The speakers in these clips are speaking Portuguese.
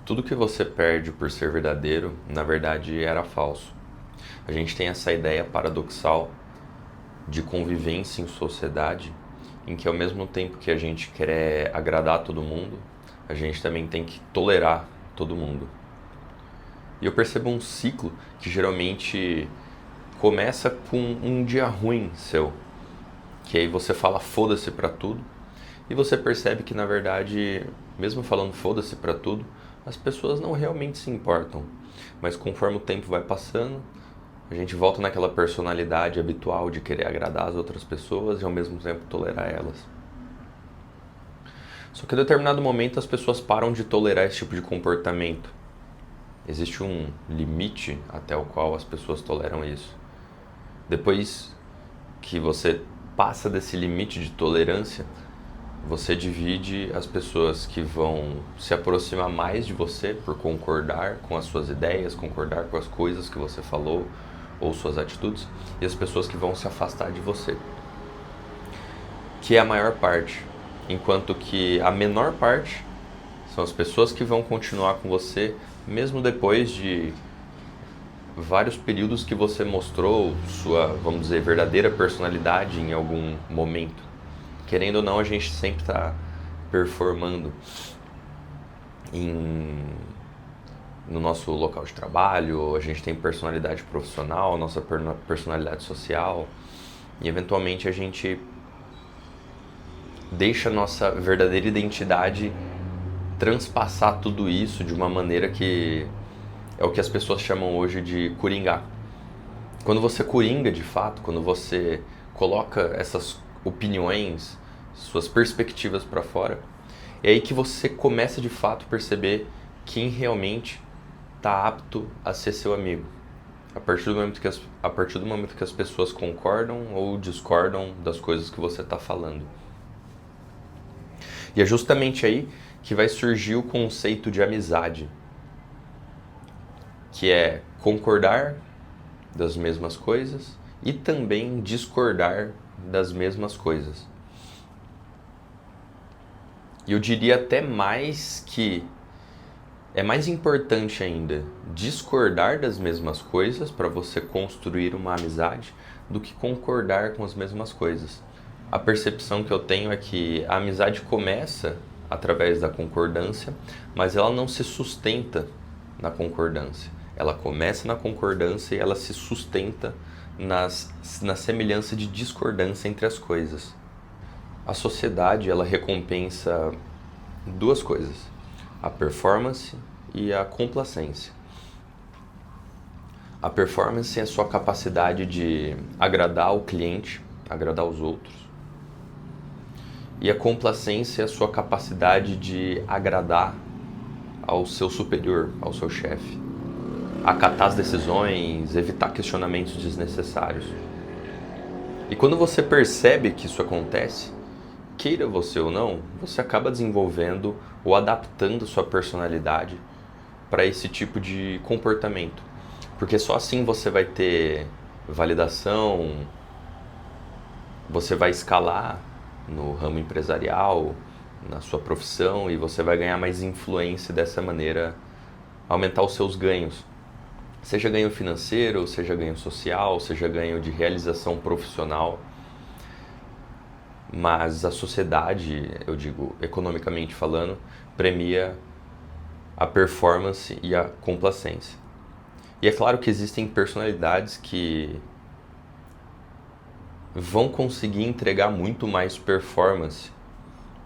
Tudo que você perde por ser verdadeiro, na verdade, era falso. A gente tem essa ideia paradoxal de convivência em sociedade, em que ao mesmo tempo que a gente quer agradar todo mundo, a gente também tem que tolerar todo mundo. E eu percebo um ciclo que geralmente começa com um dia ruim seu, que aí você fala foda-se pra tudo, e você percebe que na verdade, mesmo falando foda-se pra tudo, as pessoas não realmente se importam. Mas conforme o tempo vai passando, a gente volta naquela personalidade habitual de querer agradar as outras pessoas e ao mesmo tempo tolerar elas. Só que em determinado momento as pessoas param de tolerar esse tipo de comportamento. Existe um limite até o qual as pessoas toleram isso. Depois que você passa desse limite de tolerância, você divide as pessoas que vão se aproximar mais de você por concordar com as suas ideias, concordar com as coisas que você falou ou suas atitudes, e as pessoas que vão se afastar de você, que é a maior parte, enquanto que a menor parte são as pessoas que vão continuar com você mesmo depois de vários períodos que você mostrou sua, vamos dizer, verdadeira personalidade em algum momento. Querendo ou não, a gente sempre está performando no nosso local de trabalho, a gente tem personalidade profissional, nossa personalidade social, e eventualmente a gente deixa a nossa verdadeira identidade transpassar tudo isso de uma maneira que é o que as pessoas chamam hoje de coringar. Quando você coringa de fato, quando você coloca essas opiniões, suas perspectivas para fora, é aí que você começa de fato a perceber quem realmente está apto a ser seu amigo. A partir do momento que as pessoas concordam ou discordam das coisas que você está falando. E é justamente aí que vai surgir o conceito de amizade, que é concordar das mesmas coisas e também discordar das mesmas coisas. E eu diria até mais que é mais importante ainda discordar das mesmas coisas para você construir uma amizade do que concordar com as mesmas coisas. A percepção que eu tenho é que a amizade começa através da concordância, mas ela não se sustenta na concordância. Ela começa na concordância e ela se sustenta na semelhança de discordância entre as coisas. A sociedade, ela recompensa duas coisas: a performance e a complacência. A performance é a sua capacidade de agradar o cliente, agradar os outros. E a complacência é a sua capacidade de agradar ao seu superior, ao seu chefe. Acatar as decisões, evitar questionamentos desnecessários. E quando você percebe que isso acontece, queira você ou não, você acaba desenvolvendo ou adaptando sua personalidade para esse tipo de comportamento. Porque só assim você vai ter validação, você vai escalar no ramo empresarial, na sua profissão, e você vai ganhar mais influência dessa maneira, aumentar os seus ganhos. Seja ganho financeiro, seja ganho social, seja ganho de realização profissional. Mas a sociedade, eu digo, economicamente falando, premia a performance e a complacência. E é claro que existem personalidades que vão conseguir entregar muito mais performance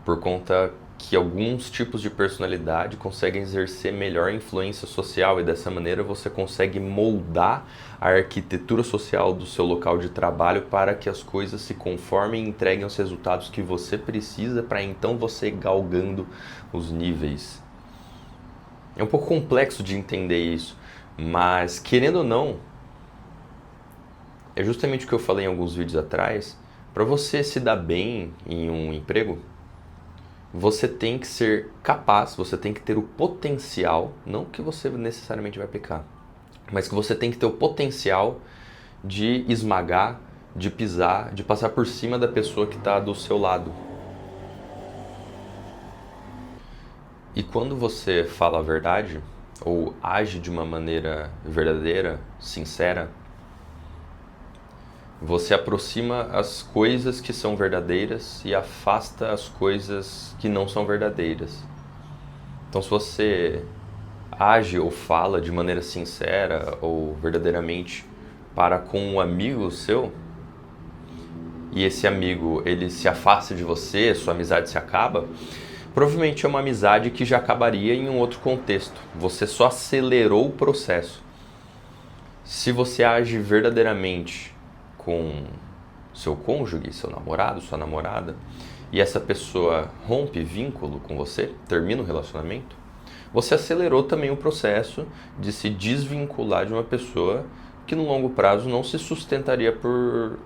por conta que alguns tipos de personalidade conseguem exercer melhor influência social e dessa maneira você consegue moldar a arquitetura social do seu local de trabalho para que as coisas se conformem e entreguem os resultados que você precisa para então você ir galgando os níveis. É um pouco complexo de entender isso, mas querendo ou não, é justamente o que eu falei em alguns vídeos atrás. Para você se dar bem em um emprego, você tem que ser capaz, você tem que ter o potencial, não que você necessariamente vai pecar, mas que você tem que ter o potencial de esmagar, de pisar, de passar por cima da pessoa que está do seu lado. E quando você fala a verdade, ou age de uma maneira verdadeira, sincera, você aproxima as coisas que são verdadeiras e afasta as coisas que não são verdadeiras. Então, se você age ou fala de maneira sincera ou verdadeiramente para com um amigo seu, e esse amigo ele se afasta de você, sua amizade se acaba, provavelmente é uma amizade que já acabaria em um outro contexto. Você só acelerou o processo. Se você age verdadeiramente com seu cônjuge, seu namorado, sua namorada, e essa pessoa rompe vínculo com você, termina o relacionamento, você acelerou também o processo de se desvincular de uma pessoa que no longo prazo não sustentaria por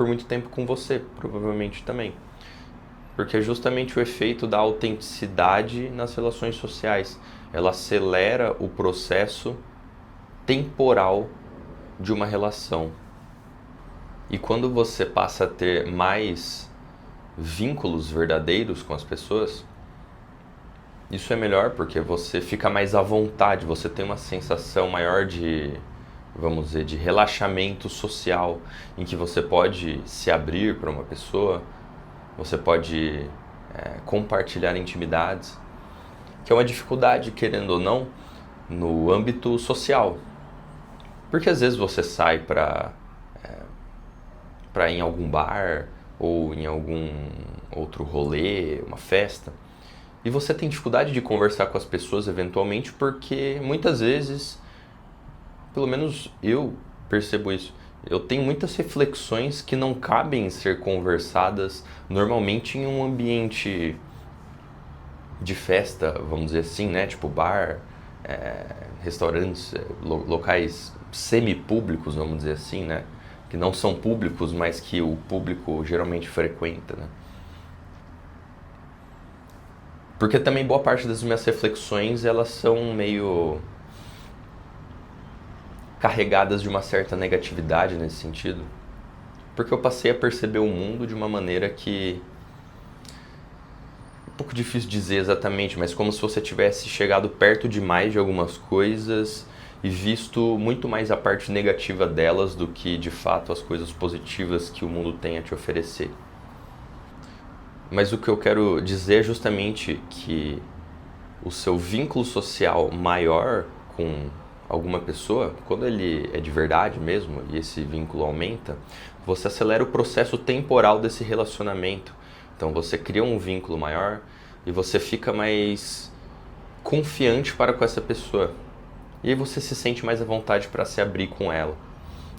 muito tempo com você, provavelmente também. Porque é justamente o efeito da autenticidade nas relações sociais. Ela acelera o processo temporal de uma relação. E quando você passa a ter mais vínculos verdadeiros com as pessoas, isso é melhor porque você fica mais à vontade, você tem uma sensação maior de, vamos dizer, de relaxamento social, em que você pode se abrir para uma pessoa, você pode compartilhar intimidades, que é uma dificuldade, querendo ou não, no âmbito social. Porque às vezes você sai para ir em algum bar ou em algum outro rolê, uma festa, e você tem dificuldade de conversar com as pessoas eventualmente porque muitas vezes, pelo menos eu percebo isso, eu tenho muitas reflexões que não cabem ser conversadas normalmente em um ambiente de festa, vamos dizer assim, né? Tipo bar, restaurantes, locais semi-públicos, vamos dizer assim, né? Que não são públicos, mas que o público geralmente frequenta, né? Porque também boa parte das minhas reflexões, elas são meio carregadas de uma certa negatividade nesse sentido. Porque eu passei a perceber o mundo de uma maneira que... um pouco difícil dizer exatamente, mas como se você tivesse chegado perto demais de algumas coisas e visto muito mais a parte negativa delas do que, de fato, as coisas positivas que o mundo tem a te oferecer. Mas o que eu quero dizer é justamente que o seu vínculo social maior com alguma pessoa, quando ele é de verdade mesmo e esse vínculo aumenta, você acelera o processo temporal desse relacionamento. Então você cria um vínculo maior e você fica mais confiante para com essa pessoa. E aí você se sente mais à vontade para se abrir com ela.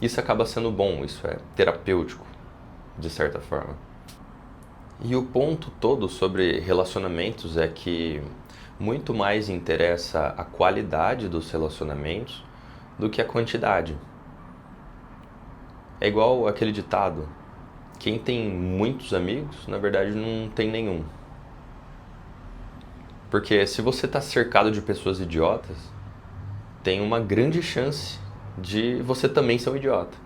Isso acaba sendo bom, isso é terapêutico, de certa forma. E o ponto todo sobre relacionamentos é que muito mais interessa a qualidade dos relacionamentos do que a quantidade. É igual aquele ditado: quem tem muitos amigos, na verdade não tem nenhum. Porque se você está cercado de pessoas idiotas, tem uma grande chance de você também ser um idiota.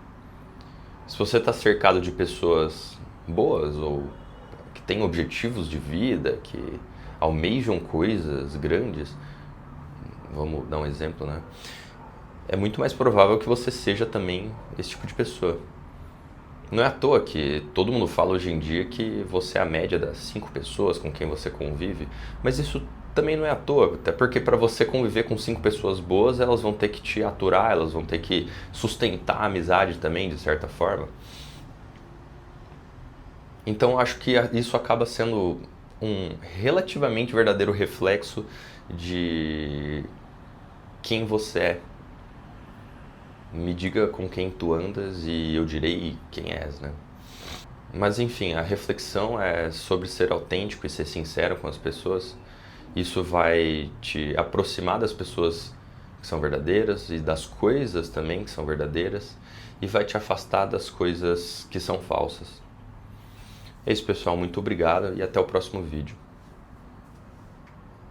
Se você está cercado de pessoas boas ou que têm objetivos de vida, que almejam coisas grandes, vamos dar um exemplo, né? É muito mais provável que você seja também esse tipo de pessoa. Não é à toa que todo mundo fala hoje em dia que você é a média das 5 pessoas com quem você convive, mas isso também não é à toa, até porque para você conviver com 5 pessoas boas, elas vão ter que te aturar, elas vão ter que sustentar a amizade também, de certa forma. Então acho que isso acaba sendo um relativamente verdadeiro reflexo de quem você é. Me diga com quem tu andas e eu direi quem és, né? Mas enfim, a reflexão é sobre ser autêntico e ser sincero com as pessoas. Isso vai te aproximar das pessoas que são verdadeiras e das coisas também que são verdadeiras e vai te afastar das coisas que são falsas. É isso, pessoal. Muito obrigado e até o próximo vídeo.